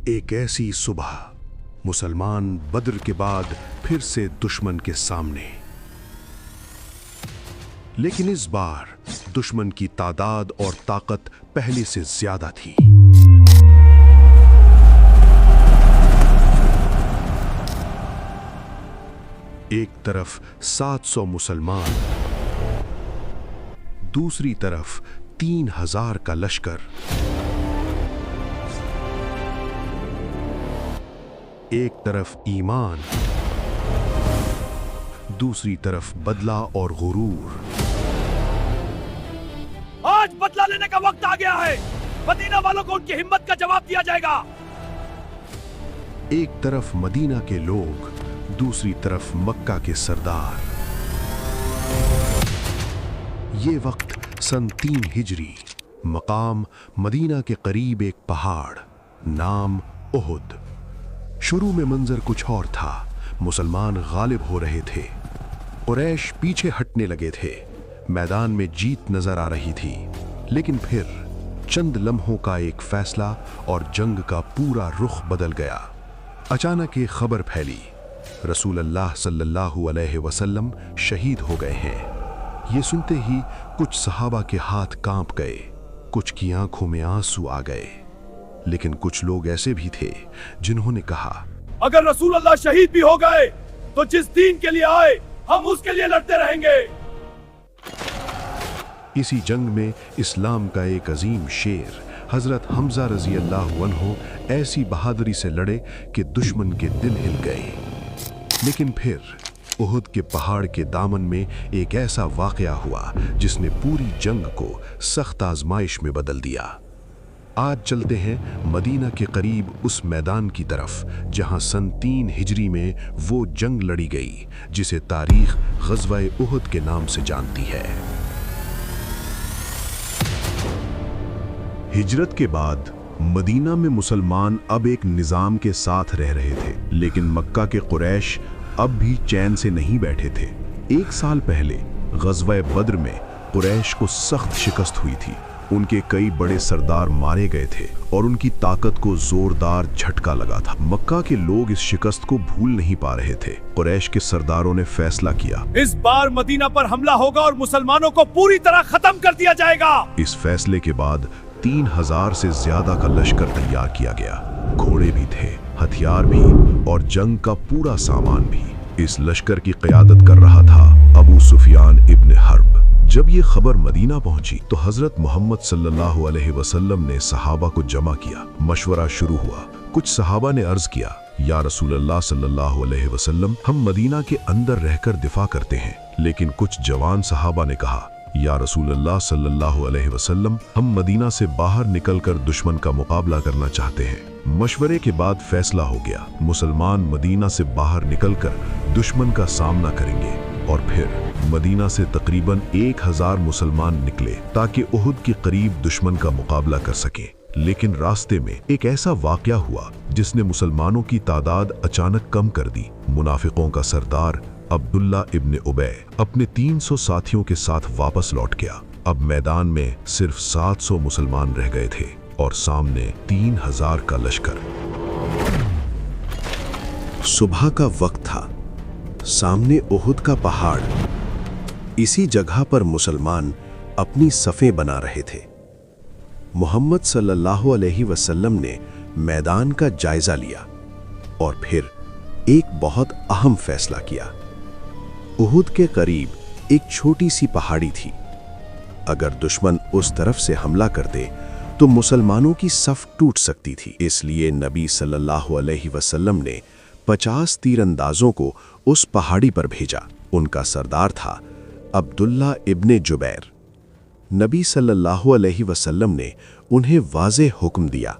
एक ऐसी सुबह मुसलमान बद्र के बाद फिर से दुश्मन के सामने, लेकिन इस बार दुश्मन की तादाद और ताकत पहले से ज्यादा थी। एक तरफ 700 मुसलमान, दूसरी तरफ 3000 का लश्कर। एक तरफ ईमान, दूसरी तरफ बदला और गुरूर। आज बदला लेने का वक्त आ गया है। मदीना वालों को उनकी हिम्मत का जवाब दिया जाएगा। एक तरफ मदीना के लोग, दूसरी तरफ मक्का के सरदार। ये वक्त सन 3 हिजरी, मकाम मदीना के करीब एक पहाड़, नाम उहुद। शुरू में मंजर कुछ और था। मुसलमान गालिब हो रहे थे, कुरैश पीछे हटने लगे थे, मैदान में जीत नजर आ रही थी। लेकिन फिर चंद लम्हों का एक फैसला और जंग का पूरा रुख बदल गया। अचानक एक खबर फैली, रसूल अल्लाह सल्लल्लाहु अलैहि वसल्लम शहीद हो गए हैं। ये सुनते ही कुछ सहाबा के हाथ कांप गए, कुछ की आंखों में आंसू आ गए। लेकिन कुछ लोग ऐसे भी थे जिन्होंने कहा, अगर रसूल अल्लाह शहीद भी हो गए तो जिस दीन के लिए आए हम उसके लिए लड़ते रहेंगे। इसी जंग में इस्लाम का एक अजीम शेर हजरत हमजा रजी अल्लाह अन्हु ऐसी बहादुरी से लड़े कि दुश्मन के दिल हिल गए। लेकिन फिर उहुद के पहाड़ के दामन में एक ऐसा वाकया हुआ जिसने पूरी जंग को सख्त आजमाइश में बदल दिया। आज चलते हैं मदीना के करीब उस मैदान की तरफ जहां सन 3 हिजरी में वो जंग लड़ी गई जिसे तारीख ग़ज़वा-ए उहुद के नाम से जानती है। हिजरत के बाद मदीना में मुसलमान अब एक निज़ाम के साथ रह रहे थे, लेकिन मक्का के कुरैश अब भी चैन से नहीं बैठे थे। 1 साल पहले ग़ज़वा-ए बद्र में कुरैश को सख्त शिकस्त हुई थी। उनके कई बड़े सरदार मारे गए थे और उनकी ताकत को जोरदार झटका लगा था। मक्का के लोग इस शिकस्त को भूल नहीं पा रहे थे। कुरैश के सरदारों ने फैसला किया, इस बार मदीना पर हमला होगा और मुसलमानों को पूरी तरह खत्म कर दिया जाएगा। इस फैसले के बाद 3000 से ज्यादा का लश्कर तैयार किया गया। घोड़े भी थे, हथियार भी और जंग का पूरा सामान भी। इस लश्कर की क़यादत कर रहा था अबू सुफियान इब्न हर्ब। जब ये खबर मदीना पहुंची तो हजरत मोहम्मद सल्लल्लाहु अलैहि वसल्लम ने सहाबा को जमा किया। मशवरा शुरू हुआ। कुछ सहाबा ने अर्ज किया, या रसूल अल्लाह सल्लल्लाहु अलैहि वसल्लम, हम मदीना के अंदर रहकर दिफा करते हैं। लेकिन कुछ जवान सहाबा ने कहा, या रसूल अल्लाह सल्लल्लाहु अलैहि वसल्लम, हम मदीना से बाहर निकलकर दुश्मन का मुकाबला करना चाहते हैं। मशवरे के बाद फैसला हो गया, मुसलमान मदीना से बाहर निकलकर दुश्मन का सामना करेंगे। और फिर मदीना से तकरीबन 1000 मुसलमान निकले ताकि उहुद के करीब दुश्मन का मुकाबला कर सकें। लेकिन रास्ते में एक ऐसा वाकया हुआ जिसने मुसलमानों की तादाद अचानक कम कर दी। मुनाफिकों का सरदार अब्दुल्ला इब्न उबै अपने 300 साथियों के साथ वापस लौट गया। अब मैदान में सिर्फ 700 मुसलमान रह गए थे और सामने 3000 का लश्कर। सुबह का वक्त था, सामने उहुद का पहाड़। इसी जगह पर मुसलमान अपनी सफ़ें बना रहे थे। मोहम्मद सल्लल्लाहु अलैहि वसल्लम ने मैदान का जायजा लिया और फिर एक बहुत अहम फैसला किया। उहुद के करीब एक छोटी सी पहाड़ी थी। अगर दुश्मन उस तरफ से हमला करते तो मुसलमानों की सफ़ टूट सकती थी। इसलिए नबी सल्लल्लाहु अलैहि वसल्लम ने 50 तीरंदाजों को उस पहाड़ी पर भेजा। उनका सरदार था अब्दुल्ला इब्ने जुबैर। नबी सल्लल्लाहु अलैहि वसल्लम ने उन्हें वाज़े हुक्म दिया,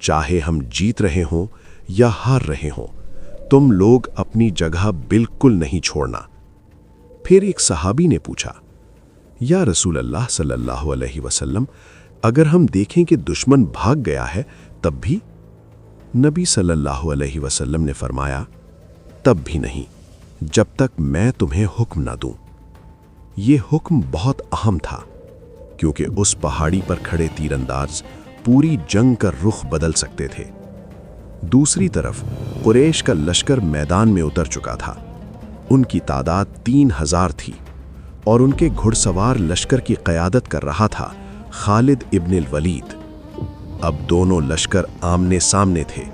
चाहे हम जीत रहे हों या हार रहे हों, तुम लोग अपनी जगह बिल्कुल नहीं छोड़ना। फिर एक सहाबी ने पूछा, या रसूल अल्लाह सल्लल्लाहु अलैहि वसल्लम, अगर हम देखें कि दुश्मन भाग गया है तब भी? नबी सल्लल्लाहु अलैहि वसल्लम ने फरमाया, तब भी नहीं, जब तक मैं तुम्हें हुक्म ना दूं। ये हुक्म बहुत अहम था क्योंकि उस पहाड़ी पर खड़े तीरंदाज पूरी जंग का रुख बदल सकते थे। दूसरी तरफ कुरैश का लश्कर मैदान में उतर चुका था। उनकी तादाद 3000 थी और उनके घुड़सवार लश्कर की क़यादत कर रहा था खालिद इब्न वलीद। अब दोनों लश्कर आमने सामने थे।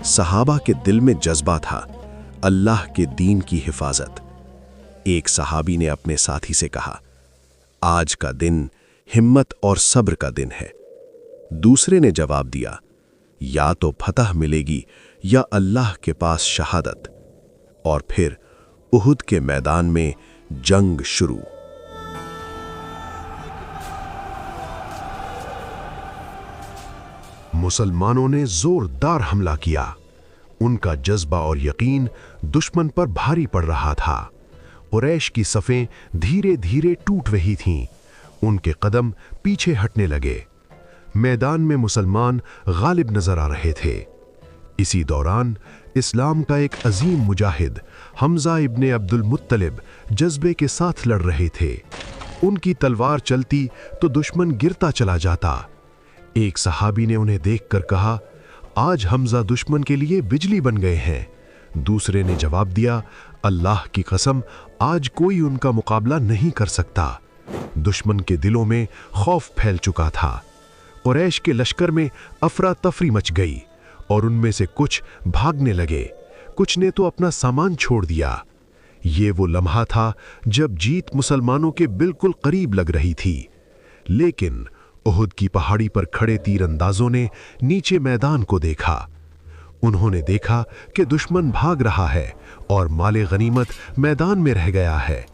सहाबा के दिल में जज्बा था अल्लाह के दीन की हिफाजत। एक सहाबी ने अपने साथी से कहा, आज का दिन हिम्मत और सब्र का दिन है। दूसरे ने जवाब दिया, या तो फतह मिलेगी या अल्लाह के पास शहादत। और फिर उहुद के मैदान में जंग शुरू। मुसलमानों ने जोरदार हमला किया। उनका जज्बा और यकीन दुश्मन पर भारी पड़ रहा था। कुरैश की सफ़ें धीरे धीरे टूट रही थीं। उनके कदम पीछे हटने लगे। मैदान में मुसलमान गालिब नजर आ रहे थे। इसी दौरान इस्लाम का एक अजीम मुजाहिद हमजा इब्ने अब्दुल मुत्तलिब जज्बे के साथ लड़ रहे थे। उनकी तलवार चलती तो दुश्मन गिरता चला जाता। एक सहाबी ने उन्हें देखकर कहा, आज हमजा दुश्मन के लिए बिजली बन गए हैं। दूसरे ने जवाब दिया, अल्लाह की कसम, आज कोई उनका मुकाबला नहीं कर सकता। दुश्मन के दिलों में खौफ फैल चुका था। कुरैश के लश्कर में अफरा तफरी मच गई और उनमें से कुछ भागने लगे, कुछ ने तो अपना सामान छोड़ दिया। ये वो लम्हा था जब जीत मुसलमानों के बिल्कुल करीब लग रही थी। लेकिन उहुद की पहाड़ी पर खड़े तीरंदाजों ने नीचे मैदान को देखा। उन्होंने देखा कि दुश्मन भाग रहा है और माले गनीमत मैदान में रह गया है।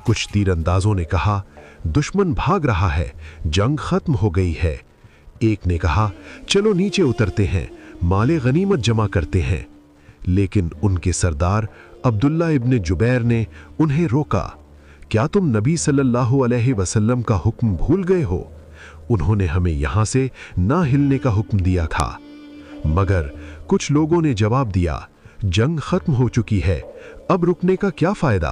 कुछ तीरंदाजों ने कहा, दुश्मन भाग रहा है, जंग खत्म हो गई है। एक ने कहा, चलो नीचे उतरते हैं, माले गनीमत जमा करते हैं। लेकिन उनके सरदार अब्दुल्ला इब्न जुबैर ने उन्हें रोका। क्या तुम नबी सल्लल्लाहु अलैहि वसल्लम का हुक्म भूल गए हो? उन्होंने हमें यहां से ना हिलने का हुक्म दिया था। मगर कुछ लोगों ने जवाब दिया, जंग खत्म हो चुकी है, अब रुकने का क्या फायदा?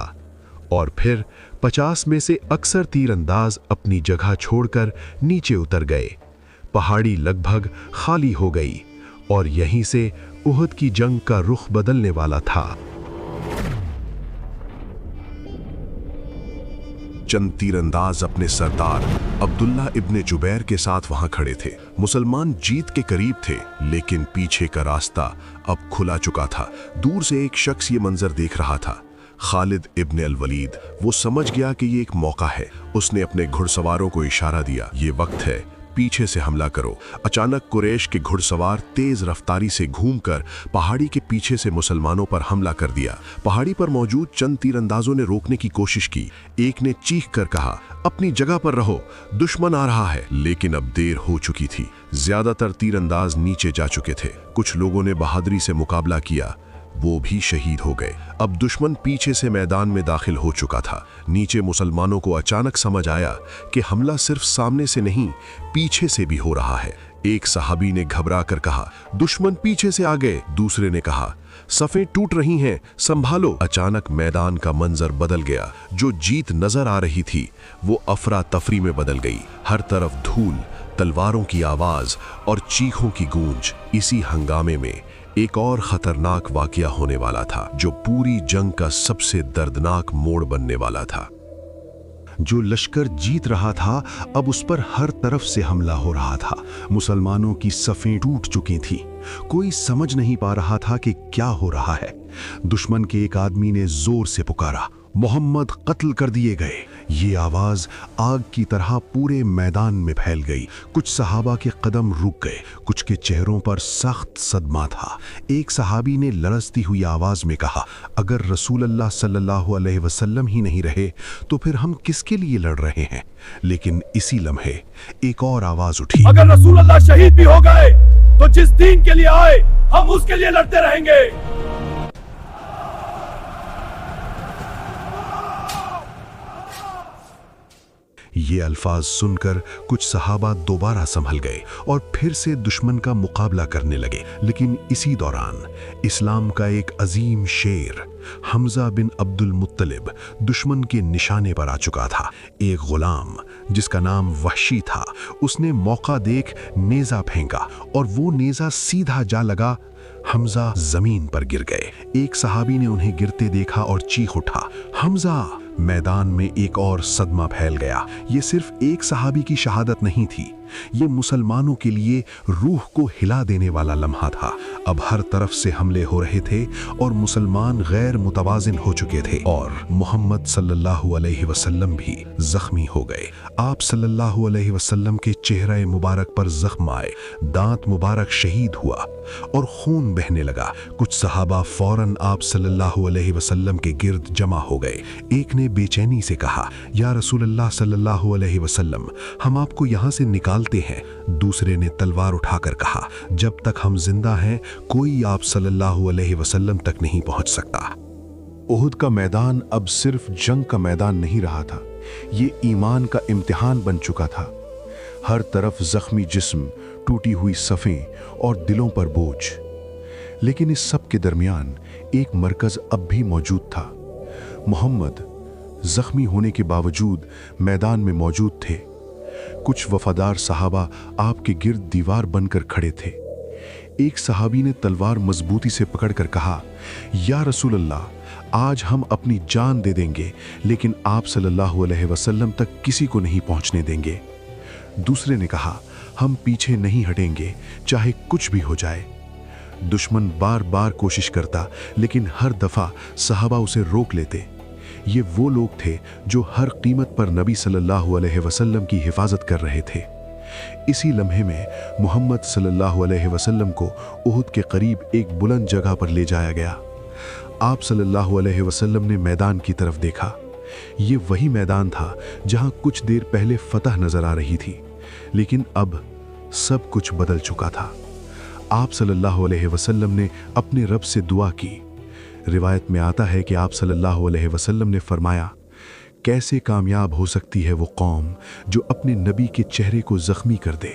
और फिर 50 में से अक्सर तीरंदाज अपनी जगह छोड़कर नीचे उतर गए। पहाड़ी लगभग खाली हो गई और यहीं से उहुद की जंग का रुख बदलने वाला था। चंद तीरंदाज अपने सरदार अब्दुल्ला इब्ने जुबैर के साथ वहां खड़े थे। मुसलमान जीत के करीब थे, लेकिन पीछे का रास्ता अब खुला चुका था। दूर से एक शख्स ये मंजर देख रहा था, खालिद इब्न अल वलीद। वो समझ गया कि ये एक मौका है। उसने अपने घुड़सवारों को इशारा दिया, ये वक्त है, पीछे से हमला करो। अचानक कुरैश के घुड़सवार तेज रफ्तारी से घूमकर पहाड़ी के पीछे से मुसलमानों पर हमला कर दिया। पहाड़ी पर मौजूद चंद तीरंदाजों ने रोकने की कोशिश की। एक ने चीख कर कहा, अपनी जगह पर रहो, दुश्मन आ रहा है। लेकिन अब देर हो चुकी थी। ज्यादातर तीरंदाज नीचे जा चुके थे। कुछ लोगों ने बहादुरी से मुकाबला किया, वो भी शहीद हो गए। अब दुश्मन पीछे से मैदान में दाखिल हो चुका था। नीचे मुसलमानों को अचानक समझ आया कि हमला सिर्फ सामने से नहीं, पीछे से भी हो रहा है। एक सहाबी ने घबरा कर कहा, दुश्मन पीछे से आ गए। दूसरे ने कहा, सफ़ें टूट रही हैं, संभालो। अचानक मैदान का मंजर बदल गया। जो जीत नजर आ रही थी वो अफरा तफरी में बदल गई। हर तरफ धूल, तलवारों की आवाज और चीखों की गूंज। इसी हंगामे में एक और खतरनाक वाकया होने वाला था, जो पूरी जंग का सबसे दर्दनाक मोड़ बनने वाला था। जो लश्कर जीत रहा था, अब उस पर हर तरफ से हमला हो रहा था। मुसलमानों की सफ़ें टूट चुकी थीं। कोई समझ नहीं पा रहा था कि क्या हो रहा है। दुश्मन के एक आदमी ने जोर से पुकारा, मोहम्मद कत्ल कर दिए गए। ये आवाज आग की तरह पूरे मैदान में फैल गई। कुछ सहाबा के कदम रुक गए, कुछ के चेहरों पर सख्त सदमा था। एक सहाबी ने लरजती हुई आवाज में कहा, अगर रसूल अल्लाह सल्लल्लाहु अलैहि वसल्लम ही नहीं रहे तो फिर हम किसके लिए लड़ रहे हैं? लेकिन इसी लम्हे एक और आवाज उठी, अगर रसूल अल्लाह शहीद भी हो गए तो जिस दीन के लिए आए हम उसके लिए लड़ते रहेंगे। ये अल्फाज सुनकर कुछ सहाबा दोबारा संभल गए और फिर से दुश्मन का मुकाबला करने लगे। लेकिन इसी दौरान इस्लाम का एक अजीम शेर हमजा बिन अब्दुल मुत्तलिब दुश्मन के निशाने पर आ चुका था। एक गुलाम जिसका नाम वहशी था, उसने मौका देख नेजा फेंका और वो नेजा सीधा जा लगा حمزہ زمین پر گر گئے۔ ایک صحابی نے انہیں گرتے دیکھا اور چیخ اٹھا، حمزہ! میدان میں ایک اور صدمہ پھیل گیا۔ یہ صرف ایک صحابی کی شہادت نہیں تھی، یہ مسلمانوں کے لیے روح کو ہلا دینے والا لمحہ تھا۔ اب ہر طرف سے حملے ہو رہے تھے اور مسلمان غیر متوازن ہو چکے تھے، اور محمد صلی اللہ علیہ وسلم بھی زخمی ہو گئے۔ آپ صلی اللہ علیہ وسلم کے چہرہ مبارک پر زخم آئے، دانت مبارک شہید ہوا اور خون بہنے لگا۔ کچھ صحابہ فوراً آپ صلی اللہ علیہ وسلم کے گرد جمع ہو گئے۔ ایک نے بے چینی سے کہا، یا رسول اللہ صلی اللہ علیہ وسلم، ہم آپ کو یہاں سے نکالتے ہیں۔ دوسرے نے تلوار اٹھا کر کہا، جب تک ہم زندہ ہیں کوئی آپ صلی اللہ علیہ وسلم تک نہیں پہنچ سکتا۔ احد کا میدان اب صرف جنگ کا میدان نہیں رہا تھا، یہ ایمان کا امتحان بن چکا تھا۔ ہر طرف زخمی جسم، ٹوٹی ہوئی صفیں اور دلوں پر بوجھ۔ لیکن اس سب کے درمیان ایک مرکز اب بھی موجود تھا۔ محمد زخمی ہونے کے باوجود میدان میں موجود تھے۔ کچھ وفادار صحابہ آپ کے گرد دیوار بن کر کھڑے تھے۔ ایک صحابی نے تلوار مضبوطی سے پکڑ کر کہا، یا رسول اللہ، آج ہم اپنی جان دے دیں گے لیکن آپ صلی اللہ علیہ وسلم تک کسی کو نہیں پہنچنے دیں گے۔ دوسرے نے کہا، ہم پیچھے نہیں ہٹیں گے چاہے کچھ بھی ہو جائے۔ دشمن بار بار کوشش کرتا لیکن ہر دفعہ صحابہ اسے روک لیتے۔ یہ وہ لوگ تھے جو ہر قیمت پر نبی صلی اللہ علیہ وسلم کی حفاظت کر رہے تھے۔ اسی لمحے میں محمد صلی اللہ علیہ وسلم کو احد کے قریب ایک بلند جگہ پر لے جایا گیا۔ آپ صلی اللہ علیہ وسلم نے میدان کی طرف دیکھا۔ یہ وہی میدان تھا جہاں کچھ دیر پہلے فتح نظر آ رہی تھی، لیکن اب سب کچھ بدل چکا تھا۔ آپ صلی اللہ علیہ وسلم نے اپنے رب سے دعا کی۔ روایت میں آتا ہے کہ آپ صلی اللہ علیہ وسلم نے فرمایا، کیسے کامیاب ہو سکتی ہے وہ قوم جو اپنے نبی کے چہرے کو زخمی کر دے۔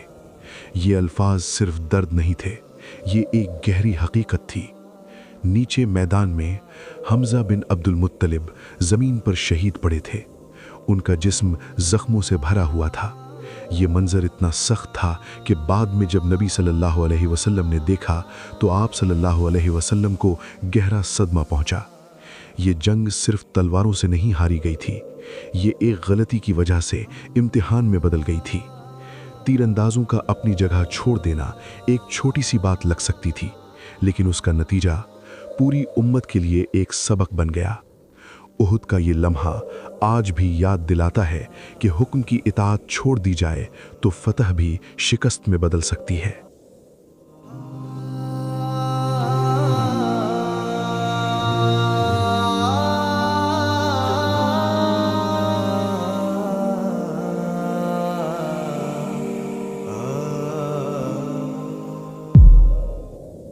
یہ الفاظ صرف درد نہیں تھے، یہ ایک گہری حقیقت تھی۔ نیچے میدان میں حمزہ بن عبد المطلب زمین پر شہید پڑے تھے، ان کا جسم زخموں سے بھرا ہوا تھا۔ یہ منظر اتنا سخت تھا کہ بعد میں جب نبی صلی اللہ علیہ وسلم نے دیکھا تو آپ صلی اللہ علیہ وسلم کو گہرا صدمہ پہنچا۔ یہ جنگ صرف تلواروں سے نہیں ہاری گئی تھی، یہ ایک غلطی کی وجہ سے امتحان میں بدل گئی تھی۔ تیر اندازوں کا اپنی جگہ چھوڑ دینا ایک چھوٹی سی بات لگ سکتی تھی، لیکن اس کا نتیجہ پوری امت کے لیے ایک سبق بن گیا۔ احد کا یہ لمحہ آج بھی یاد دلاتا ہے کہ حکم کی اطاعت چھوڑ دی جائے تو فتح بھی شکست میں بدل سکتی ہے۔